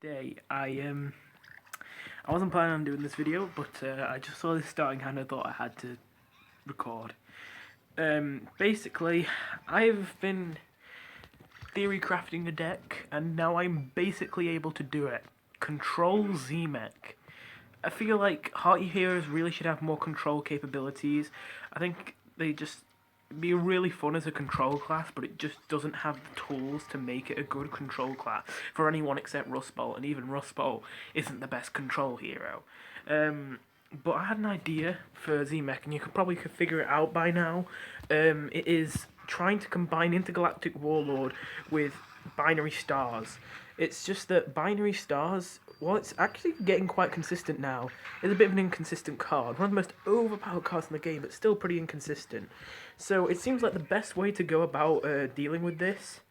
Day. I wasn't planning on doing this video, but I just saw this starting and I thought I had to record. Basically, I've been theory crafting a deck, and now I'm basically able to do it. Control Zmech. I feel like Hearty Heroes really should have more control capabilities. I think they just be really fun as a control class, but it just doesn't have the tools to make it a good control class for anyone except Rust Bolt, and even Rust Bolt isn't the best control hero. But I had an idea for Zmech, and you could probably figure it out by now. It is trying to combine Intergalactic Warlord with Binary Stars. It's just that Binary Stars, well, it's actually getting quite consistent now. It's a bit of an inconsistent card. One of the most overpowered cards in the game, but still pretty inconsistent. So it seems like the best way to go about dealing with this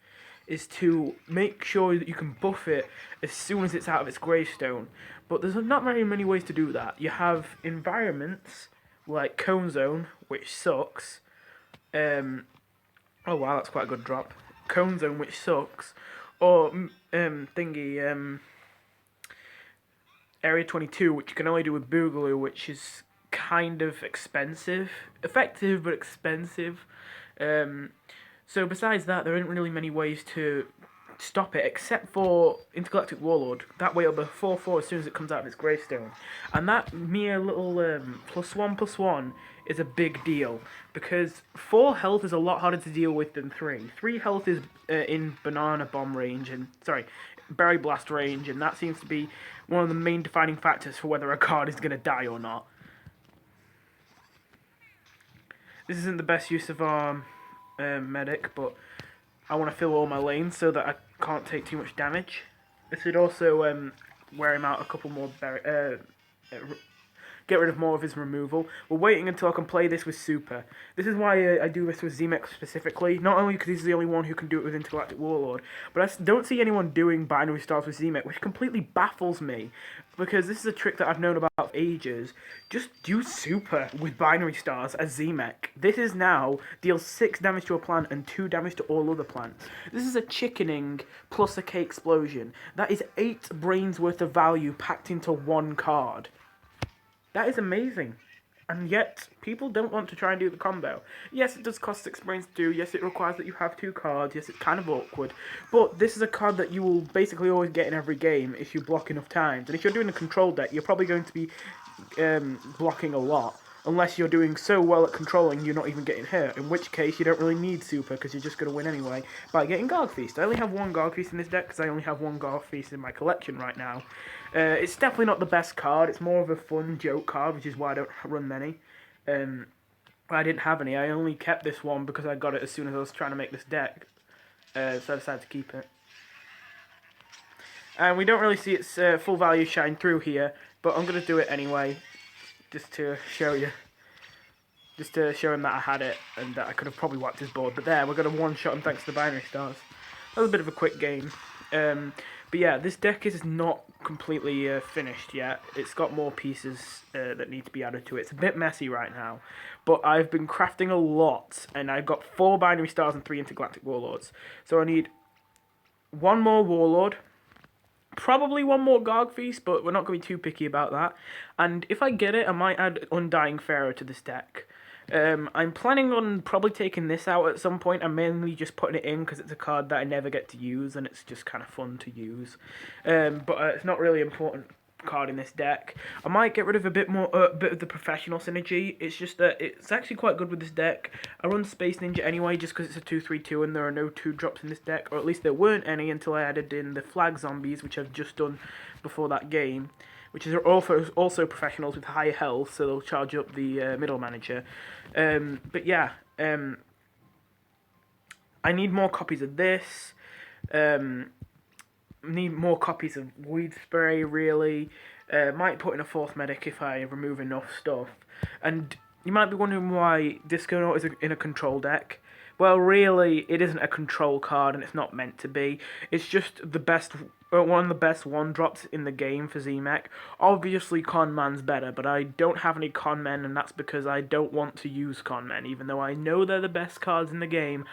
is to make sure that you can buff it as soon as it's out of its gravestone. But there's not very many ways to do that. You have environments like Cone Zone, which sucks. Oh wow, that's quite a good drop. Cone Zone, which sucks. Or Area 22, which you can only do with Boogaloo, which is kind of expensive. Effective, but expensive. So besides that, there aren't really many ways to stop it, except for Intergalactic Warlord. That way it'll be 4/4 as soon as it comes out of its gravestone. And that mere little +1/+1 is a big deal, because 4 health is a lot harder to deal with than 3. 3 health is in Banana Bomb range, and Berry Blast range, and that seems to be one of the main defining factors for whether a card is going to die or not. This isn't the best use of our medic, but I want to fill all my lanes so that I can't take too much damage. This would also wear him out a couple more get rid of more of his removal. We're waiting until I can play this with Super. This is why I do this with Zmech specifically, not only because he's the only one who can do it with Intergalactic Warlord, but I don't see anyone doing Binary Stars with Zmech, which completely baffles me, because this is a trick that I've known about for ages. Just do Super with Binary Stars as Zmech. This is now deals 6 damage to a plant and 2 damage to all other plants. This is a chickening plus a K explosion. That is 8 brains worth of value packed into one card. That is amazing. And yet, people don't want to try and do the combo. Yes, it does cost 6 brains to do. Yes, it requires that you have 2 cards. Yes, it's kind of awkward. But this is a card that you will basically always get in every game if you block enough times. And if you're doing a control deck, you're probably going to be blocking a lot. Unless you're doing so well at controlling, you're not even getting hurt. In which case, you don't really need Super, because you're just going to win anyway by getting Garg Feast. I only have 1 Garg Feast in this deck, because I only have 1 Garg Feast in my collection right now. It's definitely not the best card. It's more of a fun joke card, which is why I don't run many. I didn't have any. I only kept this one because I got it as soon as I was trying to make this deck. So I decided to keep it. And we don't really see its full value shine through here, but I'm going to do it anyway. Just to show you. Just to show him that I had it, and that I could have probably wiped his board. But there, we're going to one-shot him thanks to the Binary Stars. That was a bit of a quick game. But yeah, this deck is not completely finished yet. It's got more pieces that need to be added to it. It's a bit messy right now. But I've been crafting a lot, and I've got 4 Binary Stars and 3 Intergalactic Warlords. So I need 1 more Warlord. Probably 1 more Garg Feast, but we're not going to be too picky about that. And if I get it, I might add Undying Pharaoh to this deck. I'm planning on probably taking this out at some point. I'm mainly just putting it in because it's a card that I never get to use, and it's just kind of fun to use. But it's not really important card in this deck. I might get rid of a bit of the professional synergy. It's just that it's actually quite good with this deck. I run Space Ninja anyway just because it's a 2/3/2 and there are no 2-drops in this deck, or at least there weren't any until I added in the Flag Zombies, which I've just done before that game, which is also professionals with higher health, so they'll charge up the middle manager. But yeah, I need more copies of this. Need more copies of Weed Spray, really. Might put in a 4th medic if I remove enough stuff. And you might be wondering why Disco Note is in a control deck. Well, really, it isn't a control card, and it's not meant to be. It's just the best one of the best one drops in the game for Zmech. Obviously, Con Man's better, but I don't have any Con Men, and that's because I don't want to use Con Men. Even though I know they're the best cards in the game,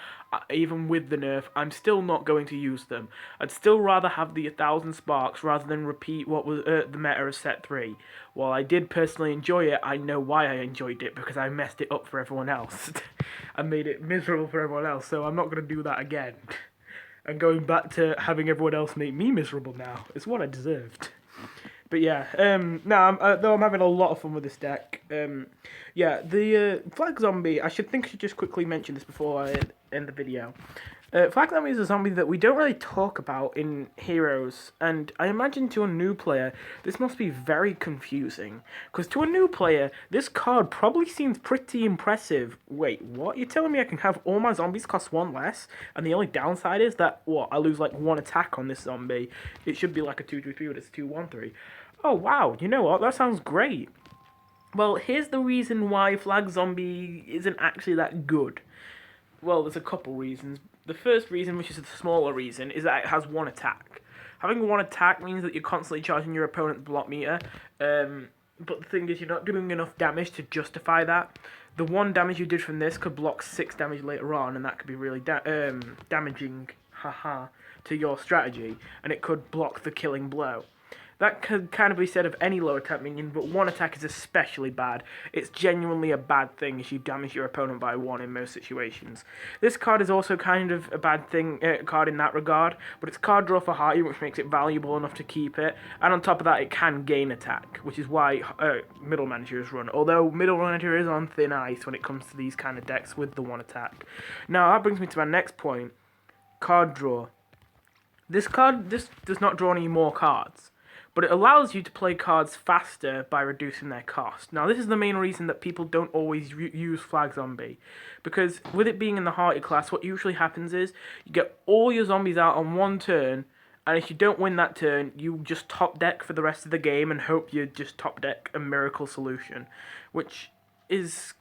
even with the nerf, I'm still not going to use them. I'd still rather have the 1,000 Sparks rather than repeat what was the meta of set 3. While I did personally enjoy it, I know why I enjoyed it, because I messed it up for everyone else. I made it miserable for everyone else, so I'm not going to do that again. And going back to having everyone else make me miserable now. It's what I deserved. But yeah, though I'm having a lot of fun with this deck. Yeah, the Flag Zombie, I should just quickly mention this before I end the video. Flag Zombie is a zombie that we don't really talk about in Heroes, and I imagine to a new player, this must be very confusing. Because to a new player, this card probably seems pretty impressive. Wait, what? You're telling me I can have all my zombies cost 1 less, and the only downside is that, what, I lose like 1 attack on this zombie. It should be like a 2-2-3, but it's 2-1-3. Oh wow, you know what, that sounds great. Well, here's the reason why Flag Zombie isn't actually that good. Well, there's a couple reasons. The first reason, which is the smaller reason, is that it has 1 attack. Having 1 attack means that you're constantly charging your opponent's block meter, but the thing is, you're not doing enough damage to justify that. The 1 damage you did from this could block 6 damage later on, and that could be really damaging, to your strategy, and it could block the killing blow. That could kind of be said of any low attack minion, but 1 attack is especially bad. It's genuinely a bad thing if you damage your opponent by 1 in most situations. This card is also kind of a bad card in that regard, but it's card draw for Hearty, which makes it valuable enough to keep it, and on top of that it can gain attack, which is why Middle Manager is run, although Middle Manager is on thin ice when it comes to these kind of decks with the 1 attack. Now that brings me to my next point, card draw. This does not draw any more cards, but it allows you to play cards faster by reducing their cost. Now, this is the main reason that people don't always use Flag Zombie, because with it being in the Hearty class, what usually happens is you get all your zombies out on 1 turn, and if you don't win that turn, you just top deck for the rest of the game and hope you just top deck a miracle solution, which is...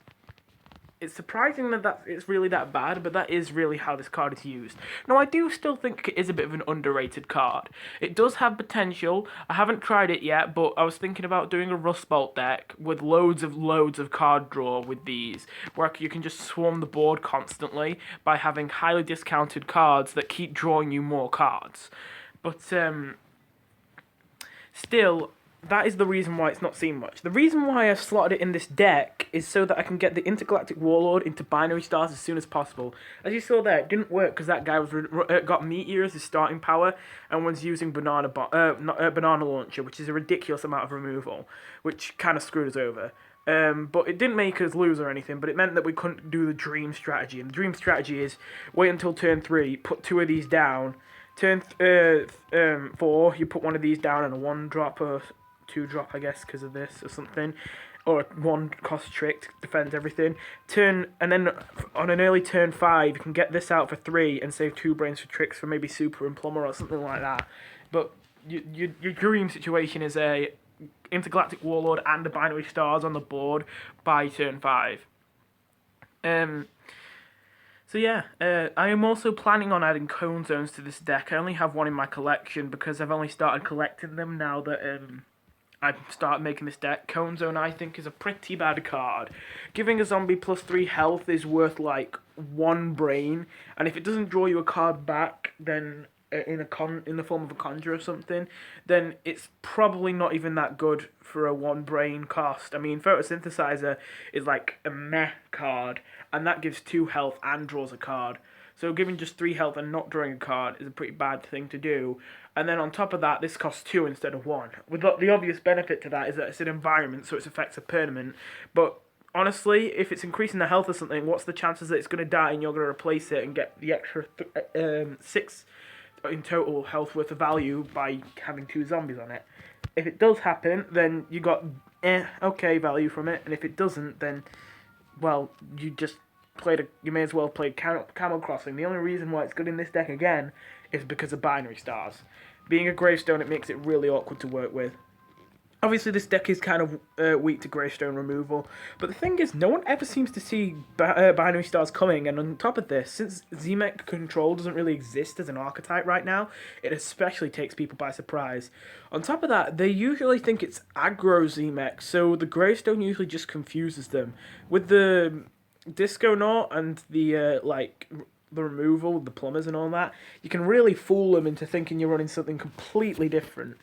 It's surprising that it's really that bad, but that is really how this card is used. Now, I do still think it is a bit of an underrated card. It does have potential. I haven't tried it yet, but I was thinking about doing a Rust Bolt deck with loads of card draw with these, where you can just swarm the board constantly by having highly discounted cards that keep drawing you more cards. But, still... that is the reason why it's not seen much. The reason why I've slotted it in this deck is so that I can get the Intergalactic Warlord into binary stars as soon as possible. As you saw there, it didn't work because that guy got Meteor as his starting power and was using Banana Launcher, which is a ridiculous amount of removal, which kind of screwed us over. But it didn't make us lose or anything, but it meant that we couldn't do the Dream strategy. And the Dream strategy is wait until turn 3, put 2 of these down. Turn 4, you put 1 of these down and a 1-drop or 2-drop, I guess, because of this or something, or 1 cost trick defends everything. And then on an early turn 5, you can get this out for 3 and save 2 brains for tricks for maybe Super and Plumber or something like that. But your dream situation is a Intergalactic Warlord and a binary stars on the board by turn 5. So yeah, I am also planning on adding Cone Zones to this deck. I only have 1 in my collection because I've only started collecting them now that I start making this deck. Cone Zone, I think, is a pretty bad card. Giving a zombie plus 3 health is worth like 1 brain, and if it doesn't draw you a card back, then in the form of a conjure or something, then it's probably not even that good for a 1 brain cost. I mean, Photosynthesizer is like a meh card, and that gives 2 health and draws a card. So giving just 3 health and not drawing a card is a pretty bad thing to do. And then on top of that, this costs 2 instead of 1. With the obvious benefit to that is that it's an environment, so its effects are permanent. But honestly, if it's increasing the health or something, what's the chances that it's going to die and you're going to replace it and get the extra 6 in total health worth of value by having 2 zombies on it? If it does happen, then you got okay value from it, and if it doesn't, then, well, you may as well play Camel Crossing. The only reason why it's good in this deck again is because of binary stars. Being a gravestone, it makes it really awkward to work with. Obviously, this deck is kind of weak to Greystone removal, but the thing is, no one ever seems to see Binary Stars coming, and on top of this, since Zmech Control doesn't really exist as an archetype right now, it especially takes people by surprise. On top of that, they usually think it's aggro Zmech, so the Greystone usually just confuses them. With the Disco Knot and the, the removal, the plumbers and all that, you can really fool them into thinking you're running something completely different.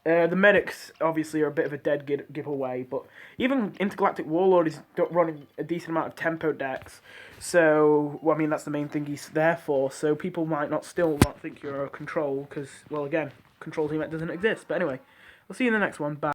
The medics obviously are a bit of a dead giveaway, but even Intergalactic Warlord is running a decent amount of tempo decks, so well, I mean that's the main thing he's there for. So people might not think you're a control because, well, again, control team doesn't exist. But anyway, we'll see you in the next one. Bye.